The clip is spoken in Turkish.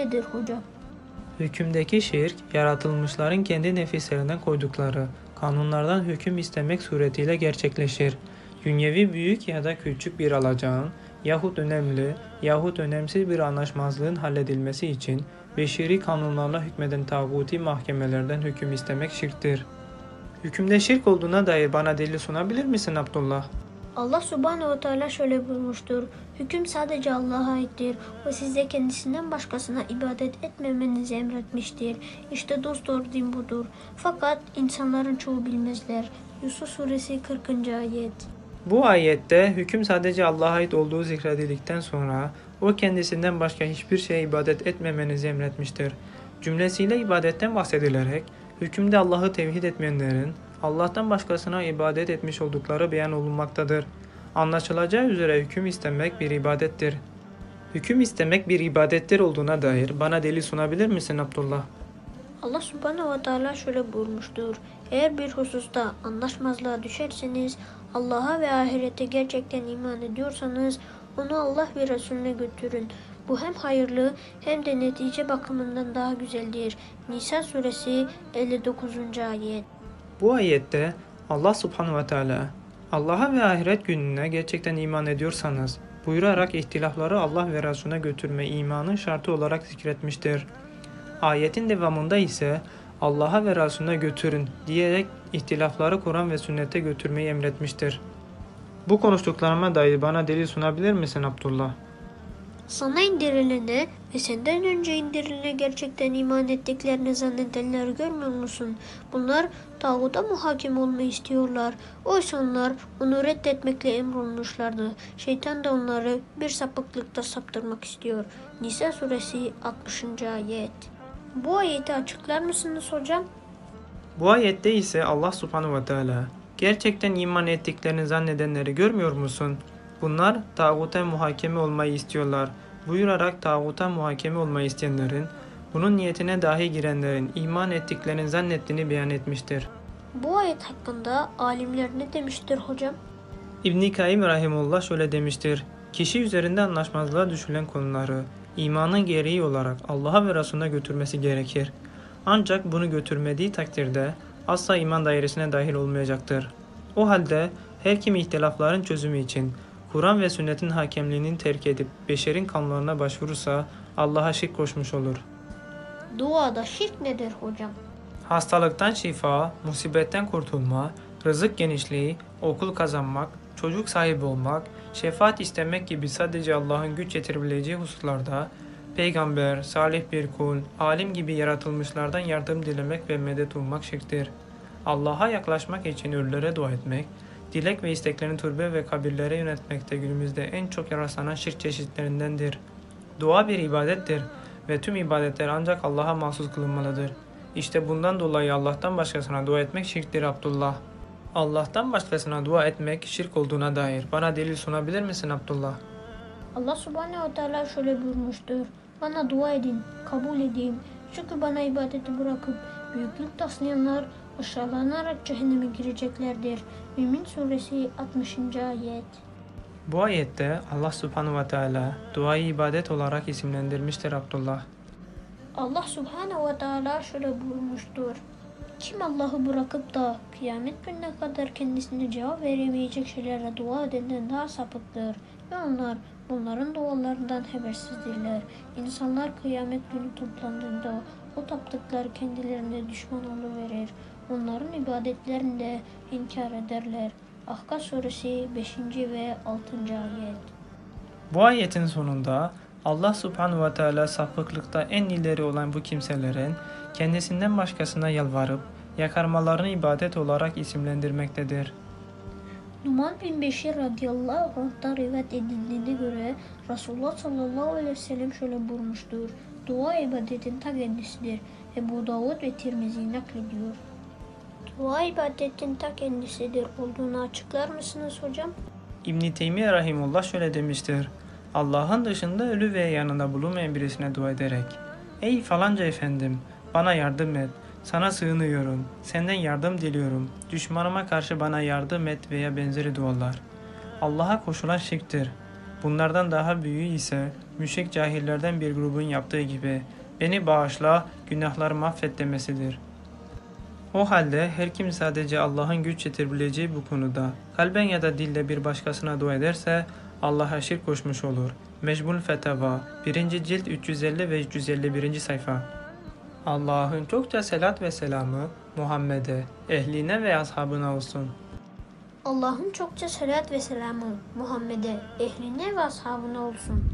nedir hocam? Hükümdeki şirk, yaratılmışların kendi nefislerinden koydukları kanunlardan hüküm istemek suretiyle gerçekleşir. Dünyevi büyük ya da küçük bir alacağın, yahut önemli yahut önemsiz bir anlaşmazlığın halledilmesi için beşeri kanunlarla hükmeden tağuti mahkemelerden hüküm istemek şirktir. Hükümde şirk olduğuna dair bana delil sunabilir misin Abdullah? Allah subhanehu ve teala şöyle buyurmuştur. Hüküm sadece Allah'a aittir. O size kendisinden başkasına ibadet etmemenizi emretmiştir. İşte dosdoğru din budur. Fakat insanların çoğu bilmezler. Yusuf suresi 40. ayet. Bu ayette hüküm sadece Allah'a ait olduğu zikredildikten sonra o kendisinden başka hiçbir şeye ibadet etmemenizi emretmiştir. Cümlesiyle ibadetten bahsedilerek hükümde Allah'ı tevhid etmeyenlerin Allah'tan başkasına ibadet etmiş oldukları beyan olunmaktadır. Anlaşılacağı üzere hüküm istemek bir ibadettir. Hüküm istemek bir ibadettir olduğuna dair bana delil sunabilir misin Abdullah? Allah subhanehu ve teala şöyle buyurmuştur. Eğer bir hususta anlaşmazlığa düşerseniz, Allah'a ve ahirete gerçekten iman ediyorsanız, onu Allah ve Resulüne götürün. Bu hem hayırlı hem de netice bakımından daha güzeldir. Nisa suresi 59. ayet. Bu ayette Allah subhanahu ve teala Allah'a ve ahiret gününe gerçekten iman ediyorsanız buyurarak ihtilafları Allah ve Resulüne götürme imanın şartı olarak zikretmiştir. Ayetin devamında ise Allah'a ve Resulüne götürün diyerek ihtilafları Kur'an ve sünnete götürmeyi emretmiştir. Bu konuştuklarıma dair bana delil sunabilir misin Abdullah? Sana indirilene ve senden önce indirilene gerçekten iman ettiklerini zannedenleri görmüyor musun? Bunlar tağuta muhakim olmayı istiyorlar. Oysa onlar onu reddetmekle emrolunmuşlardı. Şeytan da onları bir sapıklıkta saptırmak istiyor. Nisa suresi 60. ayet. Bu ayeti açıklar mısınız hocam? Bu ayette ise Allah subhanahu ve teala gerçekten iman ettiklerini zannedenleri görmüyor musun? Bunlar tağuta muhakeme olmayı istiyorlar. Buyurarak tağuta muhakeme olmayı isteyenlerin, bunun niyetine dahi girenlerin iman ettiklerini zannettiğini beyan etmiştir. Bu ayet hakkında alimler ne demiştir hocam? İbn-i Kayyim Rahimullah şöyle demiştir. Kişi üzerinde anlaşmazlığa düşülen konuları imanın gereği olarak Allah'a ve Resulüne götürmesi gerekir. Ancak bunu götürmediği takdirde asla iman dairesine dahil olmayacaktır. O halde her kim ihtilafların çözümü için Kur'an ve sünnetin hakemliğini terk edip beşerin kanunlarına başvurursa Allah'a şirk koşmuş olur. Duada şirk nedir hocam? Hastalıktan şifa, musibetten kurtulma, rızık genişliği, okul kazanmak, çocuk sahibi olmak, şefaat istemek gibi sadece Allah'ın güç yetirebileceği hususlarda peygamber, salih bir kul, alim gibi yaratılmışlardan yardım dilemek ve medet ummak şirktir. Allah'a yaklaşmak için ölülere dua etmek, dilek ve isteklerini türbe ve kabirlere yöneltmekte günümüzde en çok rastlanan şirk çeşitlerindendir. Dua bir ibadettir ve tüm ibadetler ancak Allah'a mahsus kılınmalıdır. İşte bundan dolayı Allah'tan başkasına dua etmek şirktir Abdullah. Allah'tan başkasına dua etmek şirk olduğuna dair bana delil sunabilir misin Abdullah? Allah subhanehu ve teala şöyle buyurmuştur. Bana dua edin, kabul edeyim. Çünkü bana ibadeti bırakıp büyüklük taslayanlar aşağılanarak cehenneme gireceklerdir. Mümin suresi 60. ayet. Bu ayette Allah subhanahu ve teala duayı ibadet olarak isimlendirmiştir Abdullah. Allah subhanehu ve teala şöyle buyurmuştur. Kim Allah'ı bırakıp da kıyamet gününe kadar kendisine cevap veremeyecek şeylere dua edenden daha sapıktır. Ve onlar bunların dualarından habersizdirler. İnsanlar kıyamet günü toplandığında o taptıkları kendilerine düşman oluverir. Onların ibadetlerini de inkar ederler. Ahkaf suresi 5. ve 6. ayet. Bu ayetin sonunda Allah subhanahu ve teala sapıklıkta en ileri olan bu kimselerin kendisinden başkasına yalvarıp yakarmalarını ibadet olarak isimlendirmektedir. Numan bin Beşir radıyallahu anh'tan rivayet edildiğine göre Resulullah sallallahu aleyhi ve sellem şöyle buyurmuştur. Dua ibadetin ta kendisidir. Ebu Davud ve Tirmizi naklediyor. Dua ibadetin ta kendisidir olduğunu açıklar mısınız hocam? İbn-i Teymiye Rahimullah şöyle demiştir. Allah'ın dışında ölü ve yanında bulunmayan birisine dua ederek ey falanca efendim bana yardım et, sana sığınıyorum, senden yardım diliyorum, düşmanıma karşı bana yardım et veya benzeri dualar. Allah'a koşulan şirktir. Bunlardan daha büyüğü ise müşrik cahillerden bir grubun yaptığı gibi beni bağışla, günahlarımı affet demesidir. O halde her kim sadece Allah'ın güç yetebileceği bu konuda kalben ya da dille bir başkasına dua ederse Allah'a şirk koşmuş olur. Mecmul Fetava 1. cilt 350 ve 351. sayfa. Allah'ın çokça selat ve selamı Muhammed'e, ehline ve ashabına olsun. Allah'ın çokça salat ve selamı Muhammed'e, ehline ve ashabına olsun.